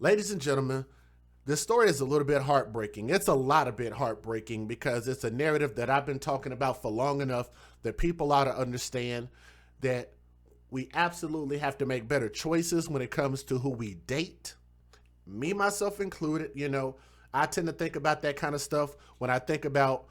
Ladies and gentlemen, this story is a little bit heartbreaking. It's a lot of bit heartbreaking because it's a narrative that I've been talking about for long enough that people ought to understand that we absolutely have to make better choices when it comes to who we date. Me, myself included, I tend to think about that kind of stuff when I think about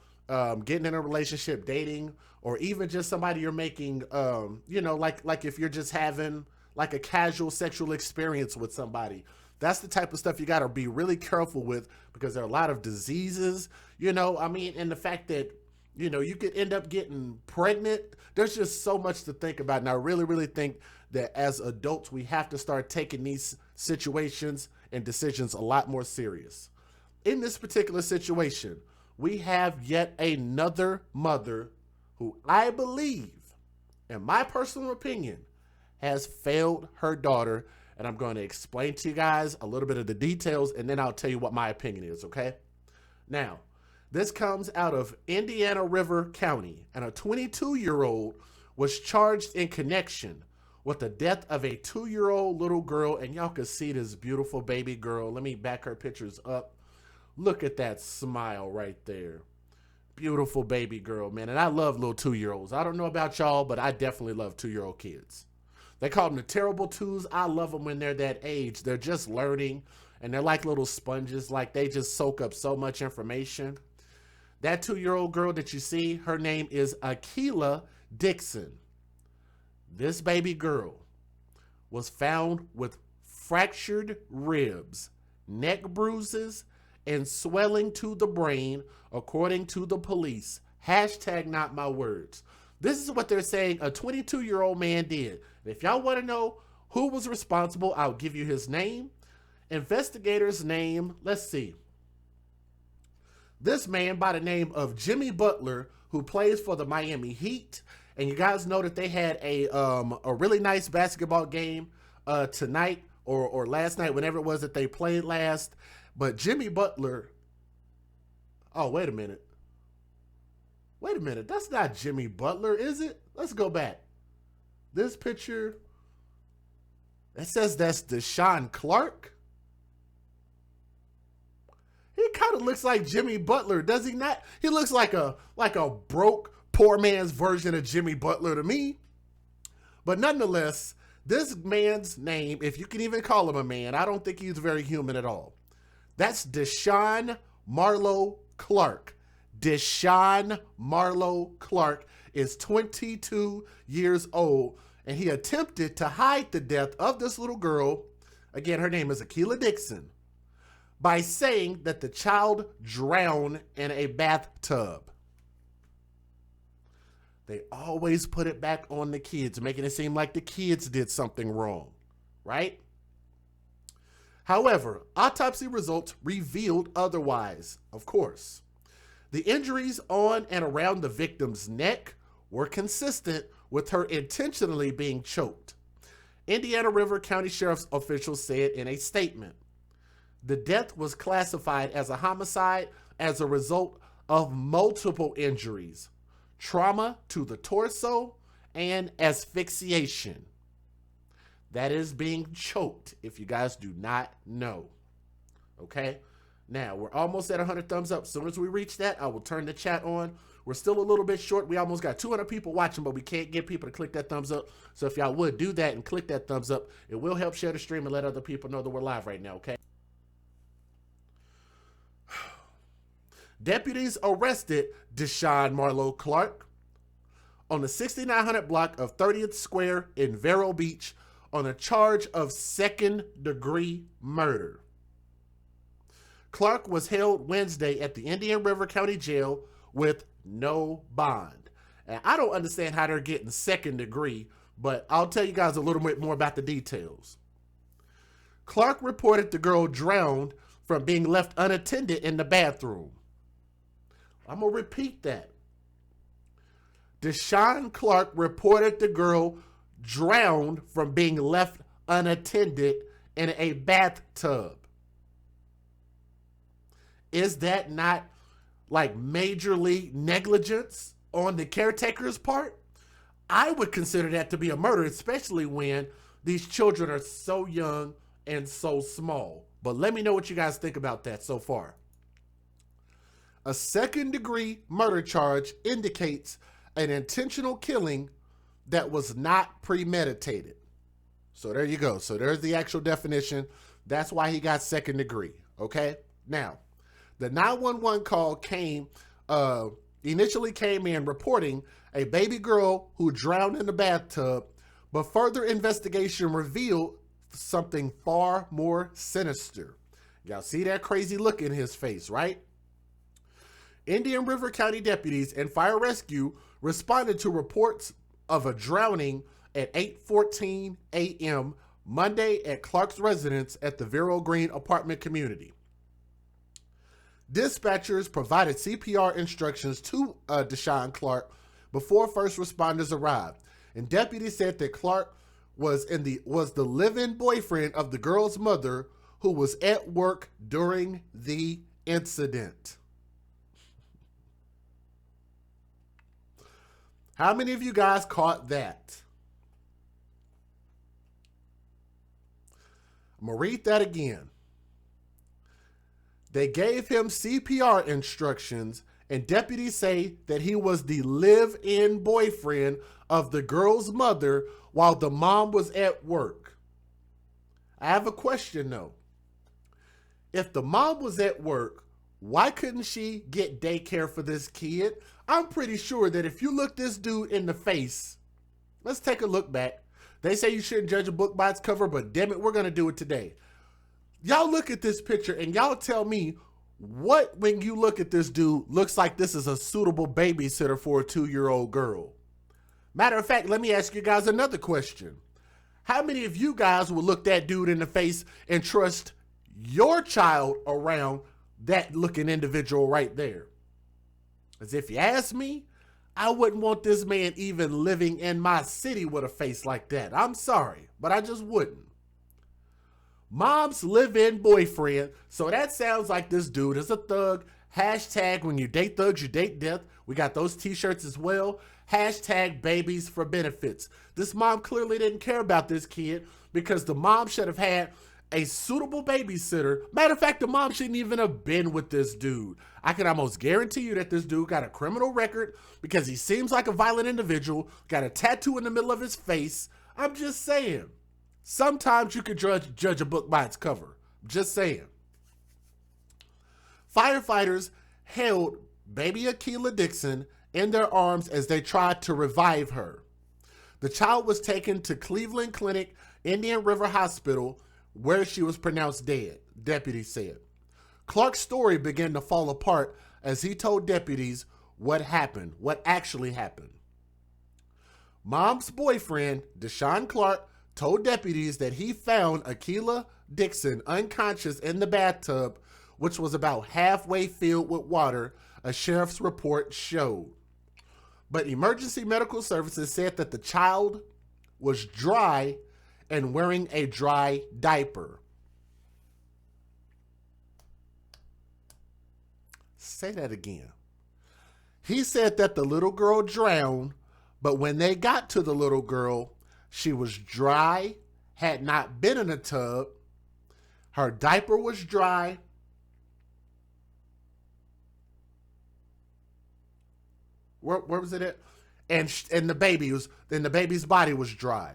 getting in a relationship, dating, or even just somebody you're making, like if you're just having like a casual sexual experience with somebody. That's the type of stuff you got to be really careful with because there are a lot of diseases, and the fact that, you could end up getting pregnant. There's just so much to think about. And I really, really think that as adults, we have to start taking these situations and decisions a lot more serious. In this particular situation, we have yet another mother who I believe, in my personal opinion, has failed her daughter. And I'm going to explain to you guys a little bit of the details, and then I'll tell you what my opinion is, okay? Now, this comes out of Indiana River County, and a 22-year-old was charged in connection with the death of a 2-year-old little girl, and y'all can see this beautiful baby girl. Let me back her pictures up. Look at that smile right there. Beautiful baby girl, man, and I love little 2-year-olds. I don't know about y'all, but I definitely love 2-year-old kids. They call them the terrible twos. I love them when they're that age. They're just learning, and they're like little sponges. Like, they just soak up so much information. That 2-year-old girl that you see, her name is Akila Dixon. This baby girl was found with fractured ribs, neck bruises, and swelling to the brain, according to the police. Hashtag not my words. This is what they're saying a 22-year-old man did. If y'all want to know who was responsible, I'll give you his name. Investigator's name, let's see. This man by the name of Jimmy Butler, who plays for the Miami Heat. And you guys know that they had a really nice basketball game tonight or last night, whenever it was that they played last. But Jimmy Butler, oh, wait a minute. Wait a minute, that's not Jimmy Butler, is it? Let's go back. This picture, it says that's Deshawn Clark. He kind of looks like Jimmy Butler, does he not? He looks like a broke, poor man's version of Jimmy Butler to me. But nonetheless, this man's name, if you can even call him a man, I don't think he's very human at all. That's Deshawn Marlo Clark. Deshawn Marlo Clark is 22 years old, and he attempted to hide the death of this little girl, again, her name is Akila Dixon, by saying that the child drowned in a bathtub. They always put it back on the kids, making it seem like the kids did something wrong, right? However, autopsy results revealed otherwise, of course. The injuries on and around the victim's neck were consistent with her intentionally being choked. Indiana River County Sheriff's officials said in a statement, the death was classified as a homicide as a result of multiple injuries, trauma to the torso, and asphyxiation. That is being choked, if you guys do not know. Okay? Now, we're almost at 100 thumbs up. As soon as we reach that, I will turn the chat on. We're still a little bit short. We almost got 200 people watching, but we can't get people to click that thumbs up. So if y'all would do that and click that thumbs up, it will help share the stream and let other people know that we're live right now, okay? Deputies arrested Deshawn Marlo Clark on the 6900 block of 30th Square in Vero Beach on a charge of second-degree murder. Clark was held Wednesday at the Indian River County Jail with no bond. And I don't understand how they're getting second degree, but I'll tell you guys a little bit more about the details. Clark reported the girl drowned from being left unattended in the bathroom. I'm going to repeat that. Deshawn Clark reported the girl drowned from being left unattended in a bathtub. Is that not like majorly negligence on the caretaker's part? I would consider that to be a murder, especially when these children are so young and so small. But let me know what you guys think about that so far. A second-degree murder charge indicates an intentional killing that was not premeditated. So there you go. So there's the actual definition. That's why he got second degree. Okay. Now, the 911 call initially came in reporting a baby girl who drowned in the bathtub, but further investigation revealed something far more sinister. Y'all see that crazy look in his face, right? Indian River County deputies and fire rescue responded to reports of a drowning at 8:14 a.m. Monday at Clark's residence at the Vero Green apartment community. Dispatchers provided CPR instructions to Deshawn Clark before first responders arrived, and deputies said that Clark was the live-in boyfriend of the girl's mother, who was at work during the incident. How many of you guys caught that? I'm going to read that again. They gave him CPR instructions, and deputies say that he was the live-in boyfriend of the girl's mother while the mom was at work. I have a question though. If the mom was at work, why couldn't she get daycare for this kid? I'm pretty sure that if you look this dude in the face, let's take a look back. They say you shouldn't judge a book by its cover, but damn it, we're going to do it today. Y'all look at this picture and y'all tell me what, when you look at this dude, looks like this is a suitable babysitter for a 2-year-old girl. Matter of fact, let me ask you guys another question. How many of you guys will look that dude in the face and trust your child around that looking individual right there? As if you ask me, I wouldn't want this man even living in my city with a face like that. I'm sorry, but I just wouldn't. Mom's live-in boyfriend. So that sounds like this dude is a thug. Hashtag when you date thugs, you date death. We got those t-shirts as well. Hashtag babies for benefits. This mom clearly didn't care about this kid because the mom should have had a suitable babysitter. Matter of fact, the mom shouldn't even have been with this dude. I can almost guarantee you that this dude got a criminal record because he seems like a violent individual, got a tattoo in the middle of his face. I'm just saying. Sometimes you can judge a book by its cover. Just saying. Firefighters held baby Akilah Dixon in their arms as they tried to revive her. The child was taken to Cleveland Clinic, Indian River Hospital, where she was pronounced dead, deputies said. Clark's story began to fall apart as he told deputies what happened, what actually happened. Mom's boyfriend, Deshawn Clark, told deputies that he found Akilah Dixon unconscious in the bathtub, which was about halfway filled with water, a sheriff's report showed. But emergency medical services said that the child was dry and wearing a dry diaper. Say that again. He said that the little girl drowned, but when they got to the little girl, she was dry, had not been in a tub. Her diaper was dry. Where was it at? And the baby's body was dry.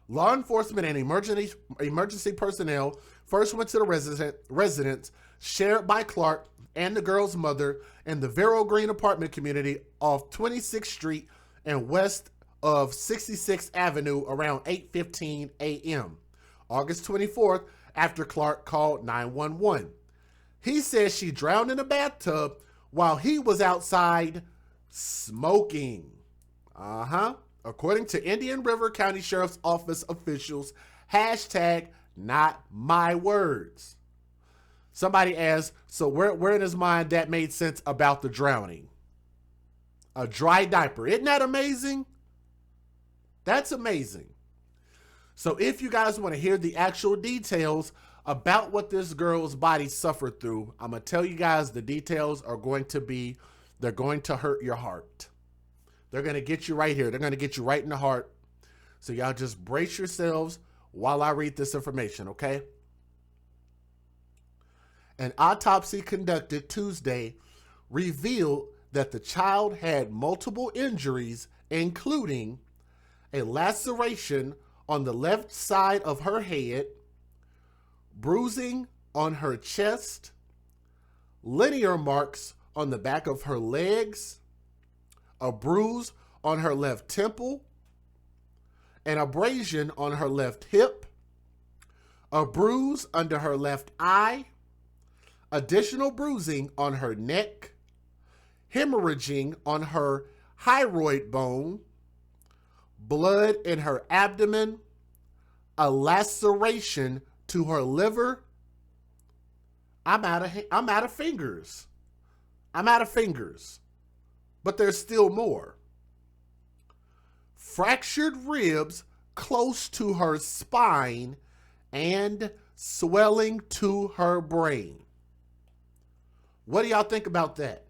Law enforcement and emergency personnel first went to the residence shared by Clark and the girl's mother in the Vero Green apartment community off 26th Street and west of 66th Avenue around 8:15 a.m. August 24th, after Clark called 911. He says she drowned in a bathtub while he was outside smoking. According to Indian River County Sheriff's Office officials, hashtag not my words. Somebody asked, so where in his mind that made sense about the drowning? A dry diaper. Isn't that amazing? That's amazing. So if you guys want to hear the actual details about what this girl's body suffered through, I'm going to tell you guys the details are going to hurt your heart. They're going to get you right here. They're going to get you right in the heart. So y'all just brace yourselves, while I read this information, okay? An autopsy conducted Tuesday revealed that the child had multiple injuries, including a laceration on the left side of her head, bruising on her chest, linear marks on the back of her legs, a bruise on her left temple, an abrasion on her left hip, a bruise under her left eye, additional bruising on her neck, hemorrhaging on her hyoid bone, blood in her abdomen, a laceration to her liver. I'm out of fingers. I'm out of fingers. But there's still more. Fractured ribs close to her spine and swelling to her brain. What do y'all think about that?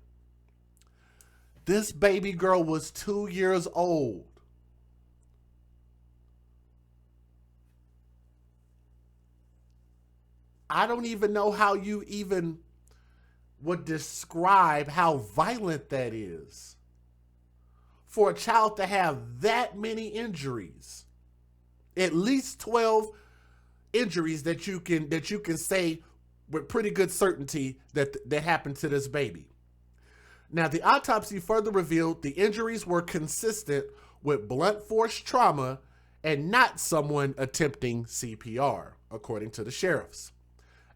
This baby girl was 2 years old. I don't even know how you even would describe how violent that is. For a child to have that many injuries, at least 12 injuries that you can say with pretty good certainty that happened to this baby. Now, the autopsy further revealed the injuries were consistent with blunt force trauma and not someone attempting CPR, according to the sheriffs.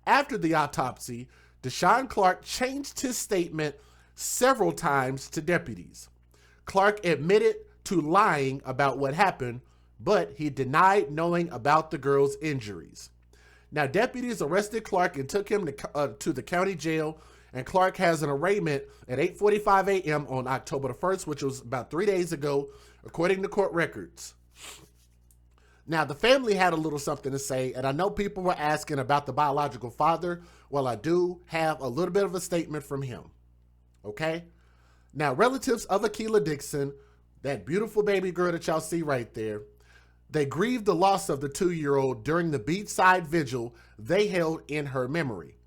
After the autopsy, Deshawn Clark changed his statement several times to deputies. Clark admitted to lying about what happened, but he denied knowing about the girl's injuries. Now, deputies arrested Clark and took him to the county jail, and Clark has an arraignment at 8:45 a.m. on October the 1st, which was about 3 days ago, according to court records. Now, the family had a little something to say, and I know people were asking about the biological father. Well, I do have a little bit of a statement from him, okay? Now, relatives of Akilah Dixon, that beautiful baby girl that y'all see right there, they grieved the loss of the 2-year-old during the beachside vigil they held in her memory.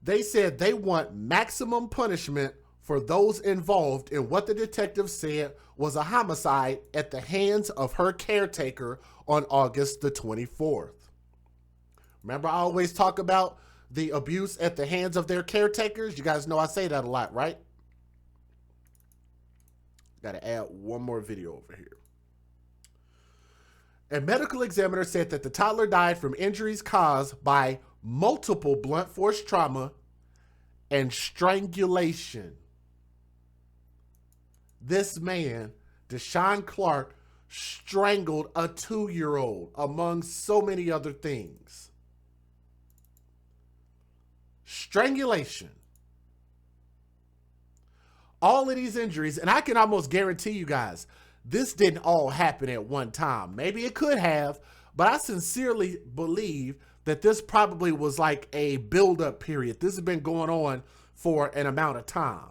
They said they want maximum punishment for those involved in what the detective said was a homicide at the hands of her caretaker on August the 24th. Remember, I always talk about the abuse at the hands of their caretakers? You guys know I say that a lot, right? Got to add one more video over here. A medical examiner said that the toddler died from injuries caused by multiple blunt force trauma and strangulation. This man, Deshawn Clark, strangled a 2-year-old among so many other things. Strangulation. All of these injuries, and I can almost guarantee you guys, this didn't all happen at one time. Maybe it could have, but I sincerely believe that this probably was like a build-up period. This has been going on for an amount of time,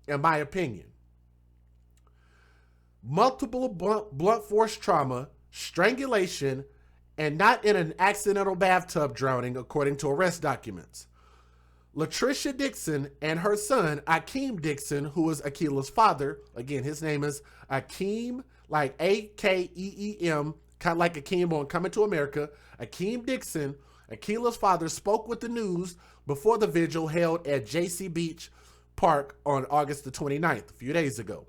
in my opinion. Multiple blunt force trauma, strangulation, and not in an accidental bathtub drowning, according to arrest documents. Latricia Dixon and her son, Akeem Dixon, who was Akilah's father. Again, his name is Akeem, like A-K-E-E-M, kind of like Akeem on Coming to America. Akeem Dixon, Akilah's father, spoke with the news before the vigil held at JC Beach Park on August the 29th, a few days ago.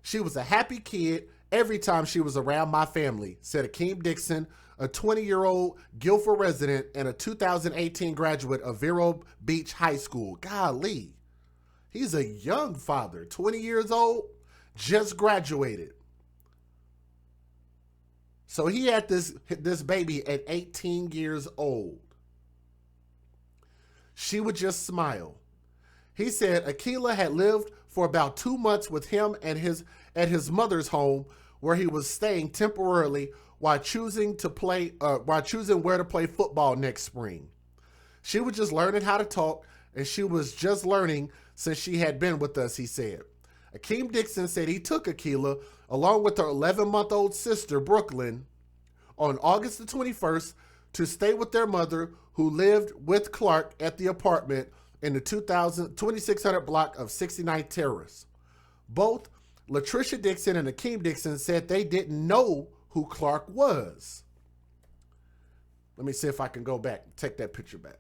She was a happy kid every time she was around my family, said Akeem Dixon, a 20-year-old Guilford resident and a 2018 graduate of Vero Beach High School. Golly, he's a young father, 20 years old, just graduated. So he had this baby at 18 years old. She would just smile. He said Akilah had lived for about 2 months with him and at his mother's home, where he was staying temporarily while choosing where to play football next spring. She was just learning how to talk, and she was just learning since she had been with us, he said. Akeem Dixon said he took Akilah, along with her 11-month-old sister, Brooklyn, on August the 21st to stay with their mother, who lived with Clark at the apartment in the 2600 block of 69th Terrace. Both Latricia Dixon and Akeem Dixon said they didn't know who Clark was. Let me see if I can go back and take that picture back.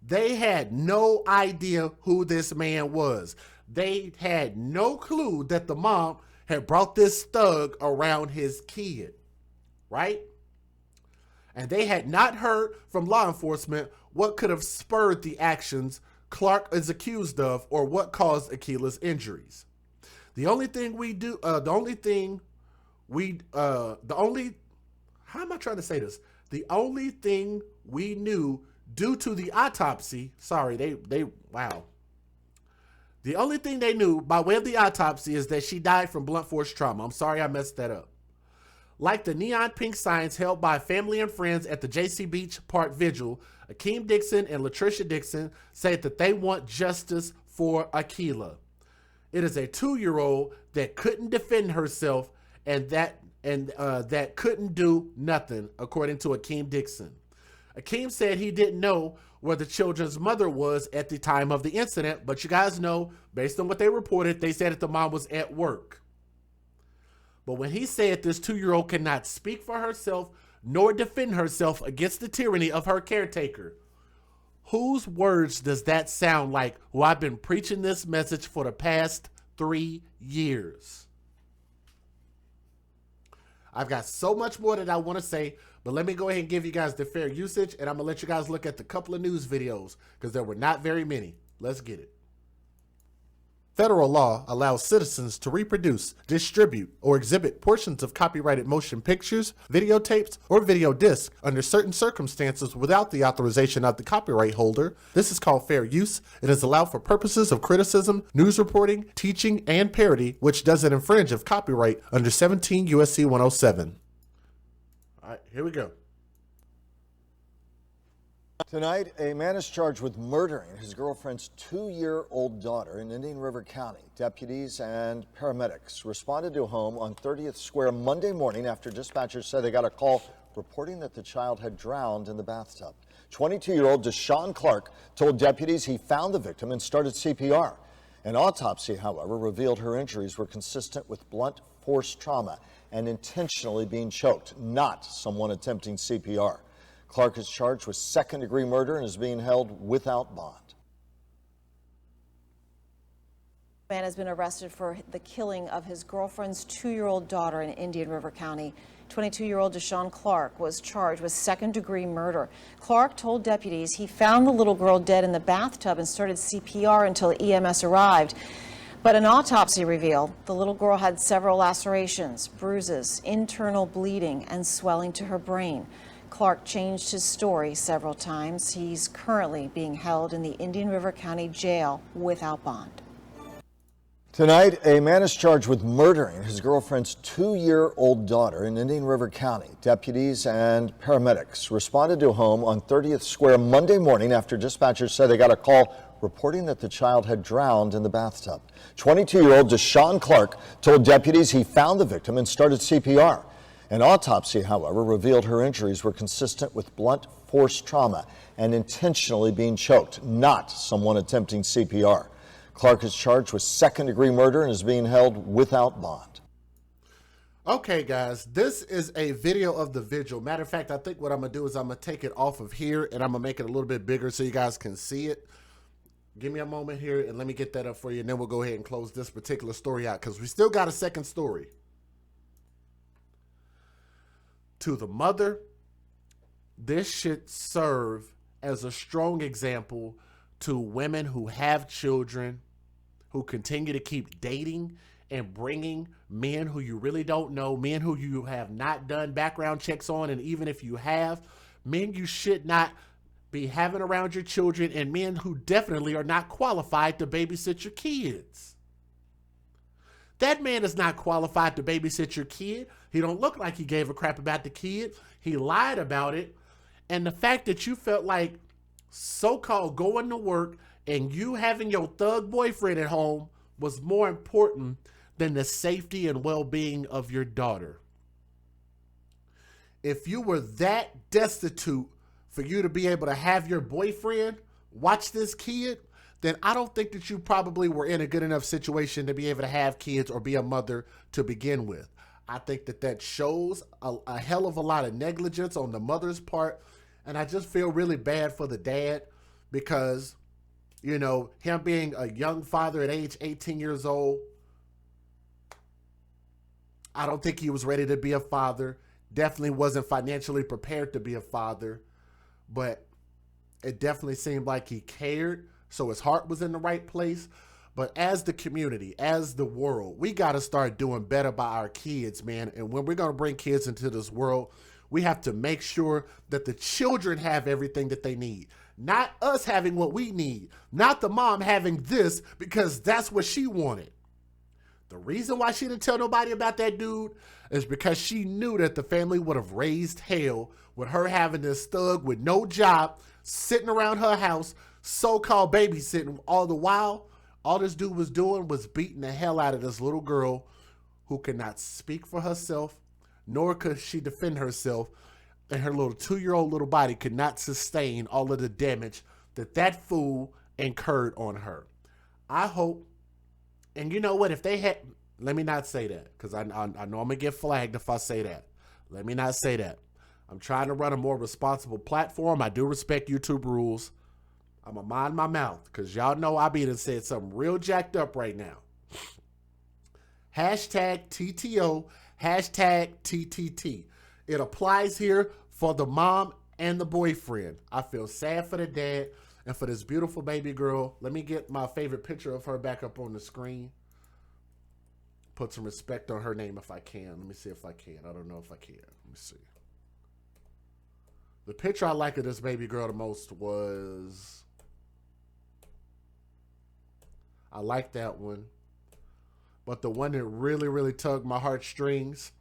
They had no idea who this man was. They had no clue that the mom had brought this thug around his kid, right? And they had not heard from law enforcement what could have spurred the actions Clark is accused of or what caused Akila's injuries. The only thing we do, how am I trying to say this? The only thing we knew due to the autopsy, wow. The only thing they knew by way of the autopsy is that she died from blunt force trauma. I'm sorry I messed that up. Like the neon pink signs held by family and friends at the JC Beach Park Vigil, Akeem Dixon and Latricia Dixon said that they want justice for Akila. It is a 2-year-old that couldn't defend herself and that couldn't do nothing, according to Akeem Dixon. Akeem said he didn't know where the children's mother was at the time of the incident, but you guys know, based on what they reported, they said that the mom was at work. But when he said this 2-year-old cannot speak for herself nor defend herself against the tyranny of her caretaker, whose words does that sound like? Who I've been preaching this message for the past 3 years. I've got so much more that I want to say, but let me go ahead and give you guys the fair usage, and I'm going to let you guys look at the couple of news videos because there were not very many. Let's get it. Federal law allows citizens to reproduce, distribute, or exhibit portions of copyrighted motion pictures, videotapes, or video discs under certain circumstances without the authorization of the copyright holder. This is called fair use. It is allowed for purposes of criticism, news reporting, teaching, and parody, which doesn't infringe of copyright under 17 U.S.C. 107. All right, here we go. Tonight, a man is charged with murdering his girlfriend's 2-year-old daughter in Indian River County. Deputies and paramedics responded to a home on 30th Square Monday morning after dispatchers said they got a call reporting that the child had drowned in the bathtub. 22-year-old Deshawn Clark told deputies he found the victim and started CPR. An autopsy, however, revealed her injuries were consistent with blunt force trauma and intentionally being choked, not someone attempting CPR. Clark is charged with second-degree murder and is being held without bond. A man has been arrested for the killing of his girlfriend's 2-year-old daughter in Indian River County. 22-year-old Deshawn Clark was charged with second-degree murder. Clark told deputies he found the little girl dead in the bathtub and started CPR until EMS arrived. But an autopsy revealed the little girl had several lacerations, bruises, internal bleeding, and swelling to her brain. Clark changed his story several times. He's currently being held in the Indian River County Jail without bond. Tonight, a man is charged with murdering his girlfriend's 2-year-old daughter in Indian River County. Deputies and paramedics responded to a home on 30th Square Monday morning after dispatchers said they got a call reporting that the child had drowned in the bathtub. 22-year-old Deshawn Clark told deputies he found the victim and started CPR. An autopsy, however, revealed her injuries were consistent with blunt force trauma and intentionally being choked, not someone attempting CPR. Clark is charged with second-degree murder and is being held without bond. Okay, guys, this is a video of the vigil. Matter of fact, I think what I'm going to do is I'm going to take it off of here and I'm going to make it a little bit bigger so you guys can see it. Give me a moment here and let me get that up for you, and then we'll go ahead and close this particular story out because we still got a second story. To the mother, this should serve as a strong example to women who have children, who continue to keep dating and bringing men who you really don't know, men who you have not done background checks on, and even if you have, men you should not be having around your children, and men who definitely are not qualified to babysit your kids. That man is not qualified to babysit your kid. He don't look like he gave a crap about the kid. He lied about it. And the fact that you felt like so-called going to work and you having your thug boyfriend at home was more important than the safety and well-being of your daughter. if you were that destitute for you to be able to have your boyfriend watch this kid, then I don't think that you probably were in a good enough situation to be able to have kids or be a mother to begin with. I think that that shows a hell of a lot of negligence on the mother's part. And I just feel really bad for the dad because, you know, him being a young father at age 18 years old, I don't think he was ready to be a father. Definitely wasn't financially prepared to be a father. But it definitely seemed like he cared. So his heart was in the right place. But as the community, as the world, we got to start doing better by our kids, man. And when we're going to bring kids into this world, we have to make sure that the children have everything that they need. Not us having what we need. Not the mom having this because that's what she wanted. The reason why she didn't tell nobody about that dude is because she knew that the family would have raised hell with her having this thug with no job, sitting around her house, so-called babysitting. All the while, all this dude was doing was beating the hell out of this little girl who could not speak for herself, nor could she defend herself, and her little 2-year-old little body could not sustain all of the damage that that fool incurred on her. I hope, and you know what, if they had, let me not say that, because I know I'm going to get flagged if I say that. Let me not say that. I'm trying to run a more responsible platform. I do respect YouTube rules. I'm going to mind my mouth, because y'all know I be done said something real jacked up right now. Hashtag TTO, hashtag TTT. It applies here for the mom and the boyfriend. I feel sad for the dad and for this beautiful baby girl. Let me get my favorite picture of her back up on the screen. Put some respect on her name if I can. Let me see if I can. I don't know if I can. Let me see. The picture I like of this baby girl the most was... I like that one. But the one that really, really tugged my heartstrings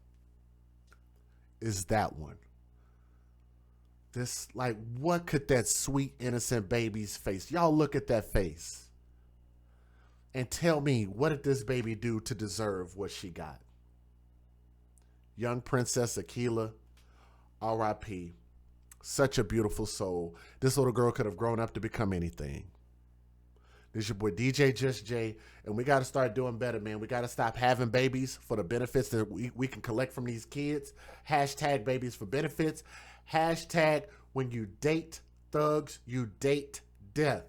is that one. This, like, what could that sweet, innocent baby's face? Y'all look at that face. And tell me, what did this baby do to deserve what she got? Young Princess Akila, R.I.P. Such a beautiful soul. This little girl could have grown up to become anything. This is your boy DJ Just Jay, and we got to start doing better, man. We got to stop having babies for the benefits that we can collect from these kids. Hashtag babies for benefits. Hashtag when you date thugs, you date death.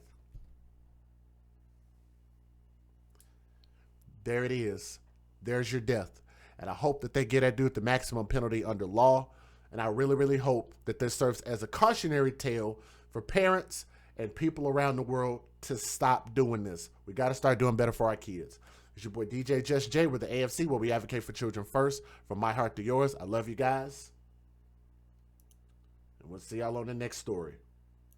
There it is. There's your death. And I hope that they get that dude the maximum penalty under law. And I really, really hope that this serves as a cautionary tale for parents and people around the world to stop doing this. We got to start doing better for our kids. It's your boy DJ Just Jay with the AFC, where we advocate for children first. From my heart to yours, I love you guys. And we'll see y'all on the next story.